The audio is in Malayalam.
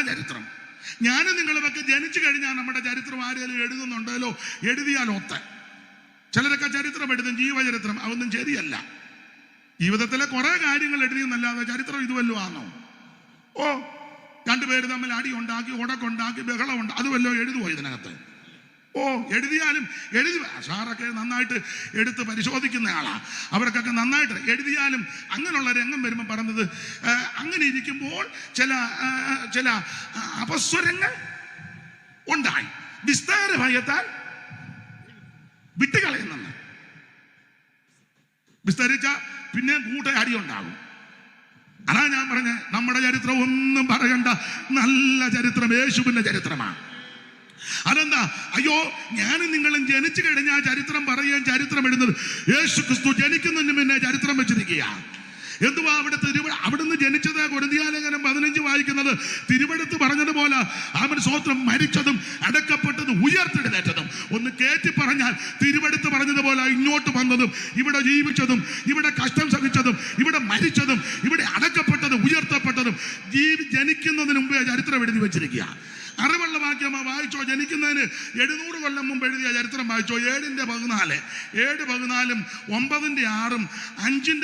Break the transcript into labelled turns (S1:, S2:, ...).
S1: ചരിത്രം. ഞാനും നിങ്ങളുമൊക്കെ ജനിച്ചു കഴിഞ്ഞാൽ നമ്മുടെ ചരിത്രം ആരെങ്കിലും എഴുതുന്നുണ്ടല്ലോ, എഴുതിയാൽ ഒത്ത. ചിലരൊക്കെ ചരിത്രം എഴുതും, ജീവചരിത്രം. അതൊന്നും ശരിയല്ല. ജീവിതത്തിലെ കുറെ കാര്യങ്ങൾ എഴുതിയെന്നല്ലാതെ ചരിത്രം ഇതുവല്ലോ ആണോ? ഓ, രണ്ടുപേര് തമ്മിൽ അടി ഉണ്ടാക്കി, ഉടക്കുണ്ടാക്കി, ബഹളമുണ്ട്, അതുവല്ലോ എഴുതുമോ ഇതിനകത്ത്? ഓ, എഴുതിയാലും സാറൊക്കെ നന്നായിട്ട് എടുത്ത് പരിശോധിക്കുന്ന ആളാ. അവർക്കൊക്കെ നന്നായിട്ട് എഴുതിയാലും അങ്ങനെയുള്ള രംഗം വരുമ്പോൾ പറഞ്ഞത്, അങ്ങനെ ഇരിക്കുമ്പോൾ ചില അപസ്വരങ്ങൾ ഉണ്ടായി, വിസ്താര ഭയത്താൽ വിട്ടുകളയുന്നെന്ന്. വിസ്തരിച്ച പിന്നെ കൂട്ട അടി ഉണ്ടാകും. അതാ ഞാൻ പറഞ്ഞ, നമ്മുടെ ചരിത്രം ഒന്നും പറയണ്ട, നല്ല ചരിത്രം യേശുവിന്റെ ചരിത്രമാണ്. അതെന്താ? അയ്യോ, ഞാനും നിങ്ങളും ജനിച്ചു കഴിഞ്ഞാൽ ചരിത്രം പറയുകയും ചരിത്രം എഴുതുന്നത്. യേശു ക്രിസ്തു ജനിക്കുന്നതിന് മുന്നേ ചരിത്രം വെച്ചിരിക്കുക. എന്തുവാ അവിടുന്ന് ജനിച്ചത്? കൊരിന്ത്യലേഖനം 15 വായിക്കുന്നത് തിരുവെടുത്ത് പറഞ്ഞതുപോലെ അവൻ സ്വത്രം മരിച്ചതും അടക്കപ്പെട്ടതും ഉയർത്തെഴുന്നേറ്റതും. ഒന്ന് കയറ്റി പറഞ്ഞാൽ തിരുവെടുത്ത് പറഞ്ഞതുപോലെ ഇങ്ങോട്ട് വന്നതും ഇവിടെ ജീവിച്ചതും ഇവിടെ കഷ്ടം സഹിച്ചതും ഇവിടെ മരിച്ചതും ഇവിടെ അടക്കപ്പെട്ടതും ഉയർത്തപ്പെട്ടതും ജനിക്കുന്നതിന് മുമ്പേ ചരിത്രം എഴുതി വെച്ചിരിക്കുക. അറിവുള്ള വാക്യമ വായിച്ചോ. ജനിക്കുന്നതിന് 700 കൊല്ലം മുമ്പ് എഴുതിയ ചരിത്രം വായിച്ചോ. 7:14, 7:14, 9:6, 5